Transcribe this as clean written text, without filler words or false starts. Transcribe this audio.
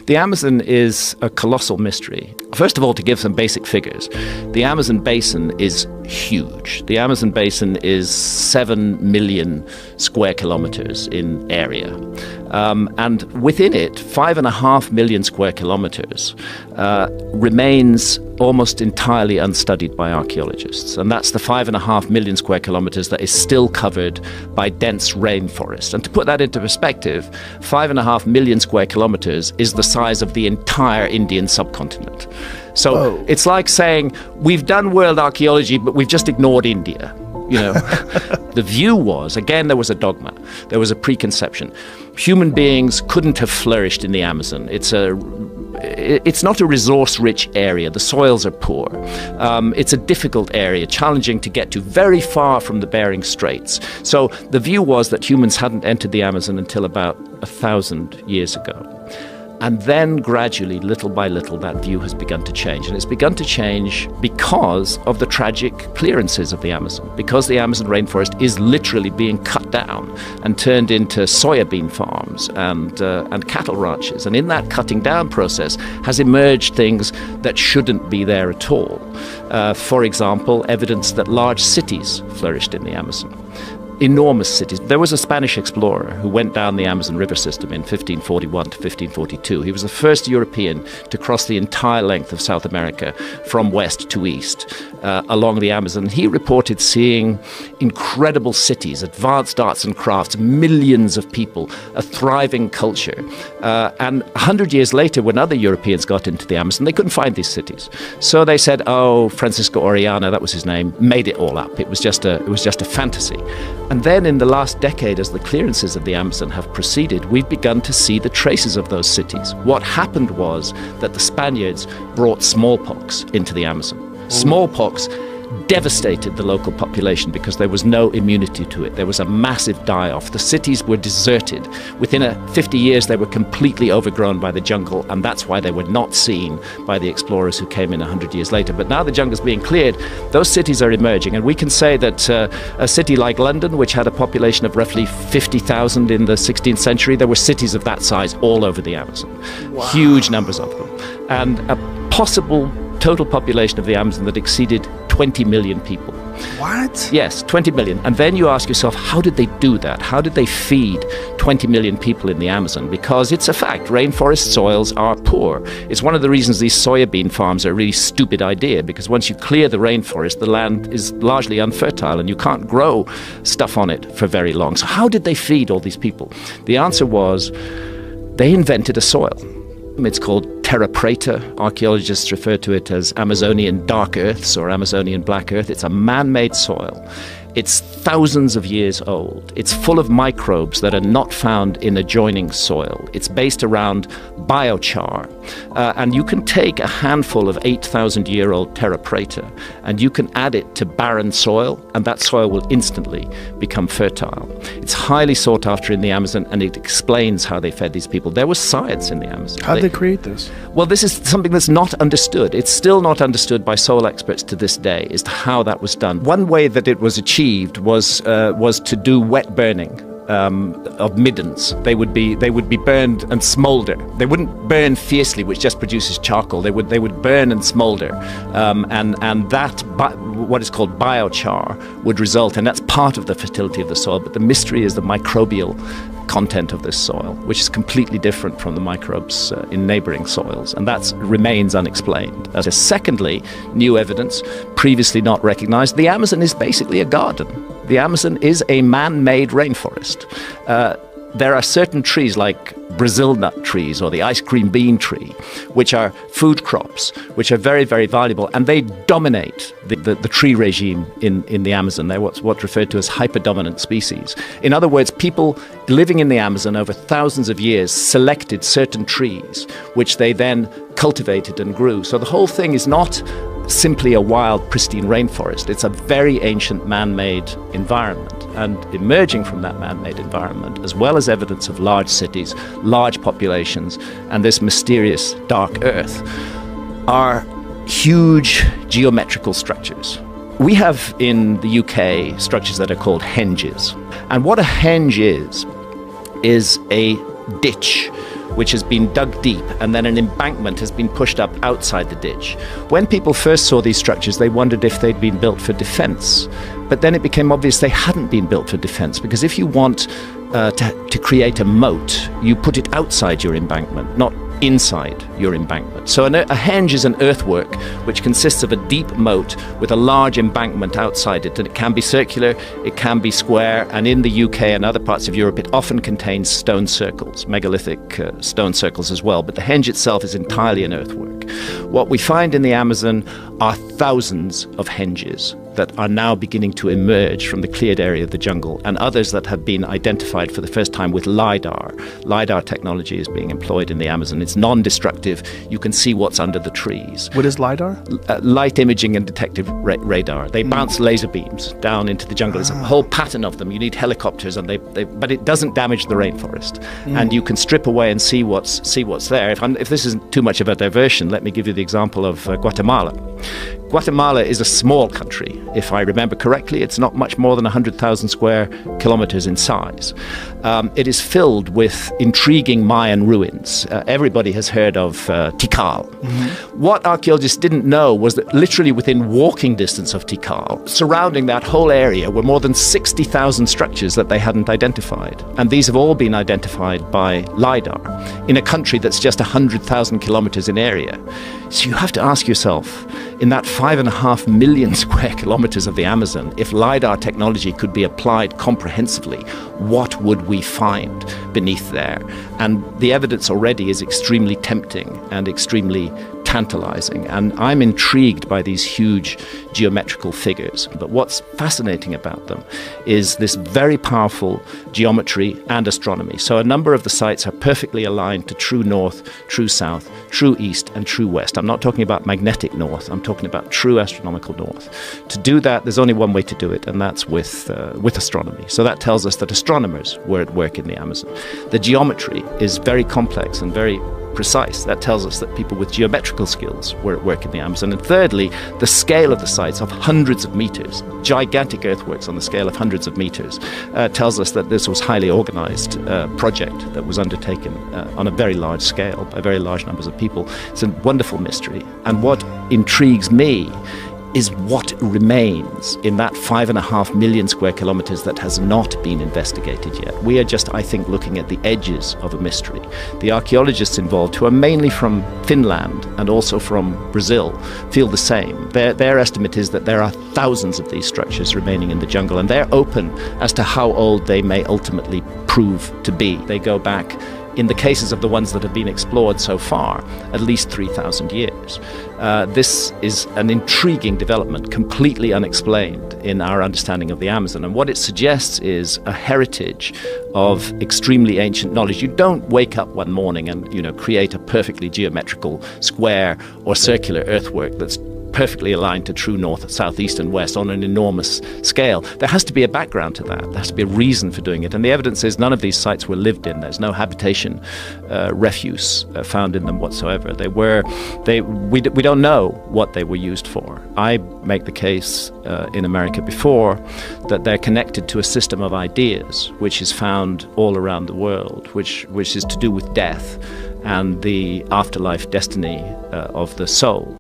The Amazon is a colossal mystery. First of all, to give some basic figures, the Amazon basin is huge. The Amazon basin is 7 million square kilometers in area. And within it, 5.5 million square kilometers remains almost entirely unstudied by archaeologists. And that's the 5.5 million square kilometers that is still covered by dense rainforest. And to put that into perspective, 5.5 million square kilometers is the size of the entire Indian subcontinent. So Whoa. It's like saying, we've done world archaeology, but we've just ignored India. You know, the view was, again, there was a dogma, there was a preconception. Human beings couldn't have flourished in the Amazon. It's not a resource-rich area. The soils are poor. It's a difficult area, challenging to get to, very far from the Bering Straits. So the view was that humans hadn't entered the Amazon until about 1,000 years ago. And then gradually, little by little, that view has begun to change. And it's begun to change because of the tragic clearances of the Amazon, because the Amazon rainforest is literally being cut down and turned into soybean farms and cattle ranches. And in that cutting down process has emerged things that shouldn't be there at all. For example, evidence that large cities flourished in the Amazon. Enormous cities. There was a Spanish explorer who went down the Amazon River system in 1541 to 1542. He was the first European to cross the entire length of South America from west to east along the Amazon. He reported seeing incredible cities, advanced arts and crafts, millions of people, a thriving culture. And 100 years later, when other Europeans got into the Amazon, they couldn't find these cities. So they said, oh, Francisco Orellana, that was his name, made it all up. It was just a fantasy. And then in the last decade, as the clearances of the Amazon have proceeded, we've begun to see the traces of those cities. What happened was that the Spaniards brought smallpox into the Amazon. Smallpox devastated the local population because there was no immunity to it. There was a massive die-off. The cities were deserted. Within 50 years, they were completely overgrown by the jungle, and that's why they were not seen by the explorers who came in 100 years later. But now the jungle's being cleared, those cities are emerging, and we can say that a city like London, which had a population of roughly 50,000 in the 16th century, there were cities of that size all over the Amazon. Wow. Huge numbers of them. And a possible total population of the Amazon that exceeded 20 million people. What? Yes, 20 million. And then you ask yourself, how did they do that? How did they feed 20 million people in the Amazon? Because it's a fact, rainforest soils are poor. It's one of the reasons these soybean farms are a really stupid idea, because once you clear the rainforest, the land is largely unfertile and you can't grow stuff on it for very long. So how did they feed all these people? The answer was they invented a soil. It's called terra preta. Archaeologists refer to it as Amazonian dark earths or Amazonian black earth. It's a man-made soil. It's thousands of years old. It's full of microbes that are not found in adjoining soil. It's based around biochar. And you can take a handful of 8,000-year-old terra preta and you can add it to barren soil, and that soil will instantly become fertile. It's highly sought after in the Amazon, and it explains how they fed these people. There was science in the Amazon. How did they create this? Well, this is something that's not understood. It's still not understood by soil experts to this day as to how that was done. One way that it was achieved was to do wet burning of middens. They would be burned and smolder. They wouldn't burn fiercely, which just produces charcoal. They would burn and smolder, and that what is called biochar would result, and that's part of the fertility of the soil. But the mystery is the microbial content of this soil, which is completely different from the microbes in neighboring soils, and that remains unexplained. Secondly, new evidence previously not recognized. The Amazon is basically a garden. The Amazon is a man-made rainforest. There are certain trees like Brazil nut trees or the ice cream bean tree, which are food crops, which are very, very valuable, and they dominate the tree regime in the Amazon. They're what's referred to as hyperdominant species. In other words, people living in the Amazon over thousands of years selected certain trees, which they then cultivated and grew. So the whole thing is not simply a wild, pristine rainforest. It's a very ancient man-made environment. And emerging from that man-made environment, as well as evidence of large cities, large populations, and this mysterious dark earth, are huge geometrical structures. We have in the UK structures that are called henges. And what a henge is a ditch which has been dug deep, and then an embankment has been pushed up outside the ditch. When people first saw these structures, they wondered if they'd been built for defence. But then it became obvious they hadn't been built for defence, because if you want to create a moat, you put it outside your embankment, not inside your embankment. So a henge is an earthwork which consists of a deep moat with a large embankment outside it, and it can be circular, it can be square, and in the UK and other parts of Europe it often contains stone circles, megalithic stone circles as well, but the henge itself is entirely an earthwork. What we find in the Amazon are thousands of henges that are now beginning to emerge from the cleared area of the jungle, and others that have been identified for the first time with LiDAR. LiDAR technology is being employed in the Amazon. It's non-destructive. You can see what's under the trees. What is LiDAR? Light imaging and detective radar. They bounce laser beams down into the jungle. There's a whole pattern of them. You need helicopters, and but it doesn't damage the rainforest. And you can strip away and see what's there. If this isn't too much of a diversion, let me give you the example of Guatemala. Guatemala is a small country. If I remember correctly, it's not much more than 100,000 square kilometers in size. It is filled with intriguing Mayan ruins. Everybody has heard of Tikal. What archaeologists didn't know was that literally within walking distance of Tikal, surrounding that whole area, were more than 60,000 structures that they hadn't identified. And these have all been identified by LiDAR in a country that's just 100,000 kilometers in area. So you have to ask yourself, in that 5.5 million square kilometers of the Amazon, if LiDAR technology could be applied comprehensively, what would we find beneath there? And the evidence already is extremely tempting and extremely tantalizing. And I'm intrigued by these huge geometrical figures. But what's fascinating about them is this very powerful geometry and astronomy. So a number of the sites are perfectly aligned to true north, true south, true east, and true west. I'm not talking about magnetic north. I'm talking about true astronomical north. To do that, there's only one way to do it, and that's with astronomy. So that tells us that astronomers were at work in the Amazon. The geometry is very complex and very precise. That tells us that people with geometrical skills were at work in the Amazon. And thirdly, the scale of the sites of hundreds of meters, gigantic earthworks on the scale of hundreds of meters, tells us that this was highly organized project that was undertaken on a very large scale by very large numbers of people. It's a wonderful mystery. And what intrigues me is what remains in that 5.5 million square kilometers that has not been investigated yet. We are just, I think, looking at the edges of a mystery. The archaeologists involved, who are mainly from Finland and also from Brazil, feel the same. Their estimate is that there are thousands of these structures remaining in the jungle, and they're open as to how old they may ultimately prove to be. They go back, in the cases of the ones that have been explored so far, at least 3,000 years. This is an intriguing development, completely unexplained in our understanding of the Amazon. And what it suggests is a heritage of extremely ancient knowledge. You don't wake up one morning and, create a perfectly geometrical square or circular earthwork that's perfectly aligned to true north, south, east, and west on an enormous scale. There has to be a background to that. There has to be a reason for doing it. And the evidence is none of these sites were lived in. There's no habitation refuse found in them whatsoever. We don't know what they were used for. I make the case in America before that they're connected to a system of ideas which is found all around the world, which is to do with death and the afterlife destiny of the soul.